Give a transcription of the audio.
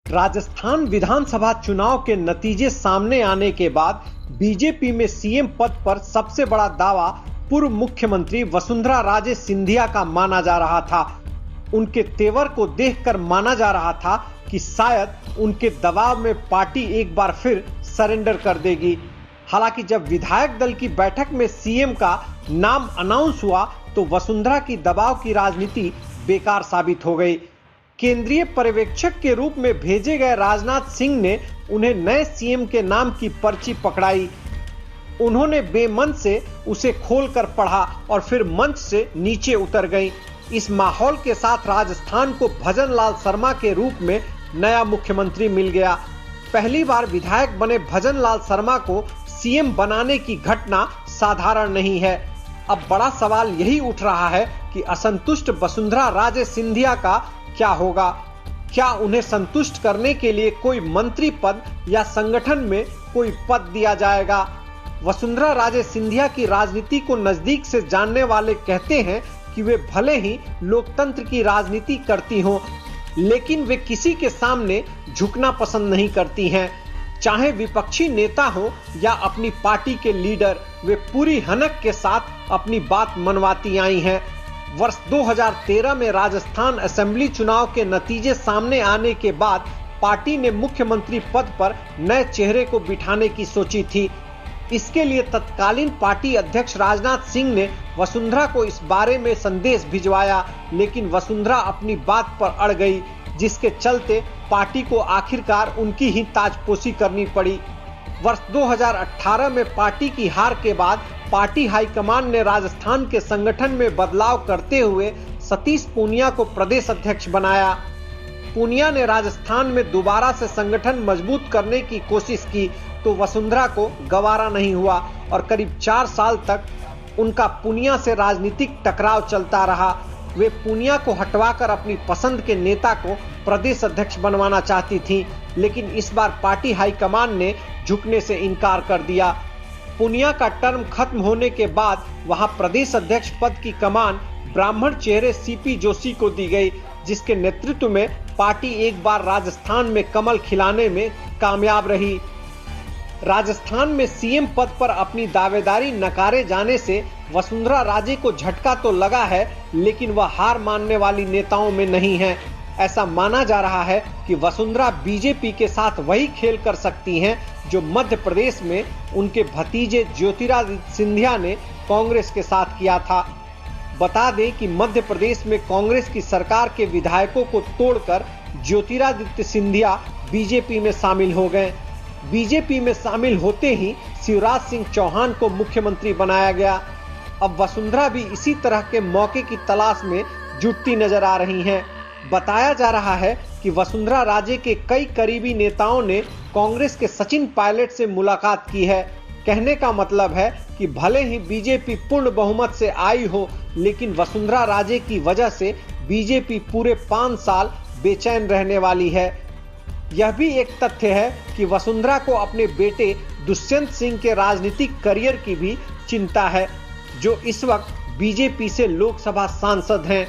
राजस्थान विधानसभा चुनाव के नतीजे सामने आने के बाद बीजेपी में सीएम पद पर सबसे बड़ा दावा पूर्व मुख्यमंत्री वसुंधरा राजे सिंधिया का माना जा रहा था। उनके तेवर को देखकर माना जा रहा था कि शायद उनके दबाव में पार्टी एक बार फिर सरेंडर कर देगी। हालांकि जब विधायक दल की बैठक में सीएम का नाम अनाउंस हुआ तो वसुंधरा की दबाव की राजनीति बेकार साबित हो गई। केंद्रीय पर्यवेक्षक के रूप में भेजे गए राजनाथ सिंह ने उन्हें नए सीएम के नाम की पर्ची पकड़ाई। उन्होंने बेमन से उसे खोलकर पढ़ा और फिर मंच से नीचे उतर गईं। इस माहौल के साथ राजस्थान को भजन लाल शर्मा के रूप में नया मुख्यमंत्री मिल गया। पहली बार विधायक बने भजन लाल शर्मा को सीएम बनाने की घटना साधारण नहीं है। अब बड़ा सवाल यही उठ रहा है कि असंतुष्ट वसुंधरा राजे सिंधिया का क्या होगा। क्या उन्हें संतुष्ट करने के लिए कोई मंत्री पद या संगठन में कोई पद दिया जाएगा। वसुंधरा राजे सिंधिया की राजनीति को नजदीक से जानने वाले कहते हैं कि वे भले ही लोकतंत्र की राजनीति करती हों, लेकिन वे किसी के सामने झुकना पसंद नहीं करती हैं। चाहे विपक्षी नेता हो या अपनी पार्टी के लीडर, वे पूरी हनक के साथ अपनी बात मनवाती आई हैं। वर्ष 2013 में राजस्थान असेंबली चुनाव के नतीजे सामने आने के बाद पार्टी ने मुख्यमंत्री पद पर नए चेहरे को बिठाने की सोची थी। इसके लिए तत्कालीन पार्टी अध्यक्ष राजनाथ सिंह ने वसुंधरा को इस बारे में संदेश भिजवाया, लेकिन वसुंधरा अपनी बात पर अड़ गई, जिसके चलते पार्टी को आखिरकार उनकी ही ताजपोशी करनी पड़ी। वर्ष 2018 में पार्टी की हार के बाद पार्टी हाईकमान ने राजस्थान के संगठन में बदलाव करते हुए सतीश पूनिया को प्रदेश अध्यक्ष बनाया। पूनिया ने राजस्थान में दोबारा से संगठन मजबूत करने की कोशिश की तो वसुंधरा को गवारा नहीं हुआ और करीब 4 साल तक उनका पूनिया से राजनीतिक टकराव चलता रहा। वे पूनिया को हटवाकर अपनी पसंद के नेता को प्रदेश अध्यक्ष बनवाना चाहती थीं, लेकिन इस बार पार्टी हाईकमान ने झुकने से इनकार कर दिया। पूनिया का टर्म खत्म होने के बाद वहां प्रदेश अध्यक्ष पद की कमान ब्राह्मण चेहरे सीपी जोशी को दी गई, जिसके नेतृत्व में पार्टी एक बार राजस्थान में कमल खिलाने में कामयाब रही। राजस्थान में सीएम पद पर अपनी दावेदारी नकारे जाने से वसुंधरा राजे को झटका तो लगा है, लेकिन वह हार मानने वाली नेताओं में नहीं है। ऐसा माना जा रहा है कि वसुंधरा बीजेपी के साथ वही खेल कर सकती हैं जो मध्य प्रदेश में उनके भतीजे ज्योतिरादित्य सिंधिया ने कांग्रेस के साथ किया था। बता दें कि मध्य प्रदेश में कांग्रेस की सरकार के विधायकों को तोड़कर ज्योतिरादित्य सिंधिया बीजेपी में शामिल हो गए। बीजेपी में शामिल होते ही शिवराज सिंह चौहान को मुख्यमंत्री बनाया गया। अब वसुंधरा भी इसी तरह के मौके की तलाश में जुटती नजर आ रही हैं। बताया जा रहा है कि वसुंधरा राजे के कई करीबी नेताओं ने कांग्रेस के सचिन पायलट से मुलाकात की है। कहने का मतलब है कि भले ही बीजेपी पूर्ण बहुमत से आई हो, लेकिन वसुंधरा राजे की वजह से बीजेपी पूरे 5 साल बेचैन रहने वाली है। यह भी एक तथ्य है कि वसुंधरा को अपने बेटे दुष्यंत सिंह के राजनीतिक करियर की भी चिंता है, जो इस वक्त बीजेपी से लोकसभा सांसद हैं।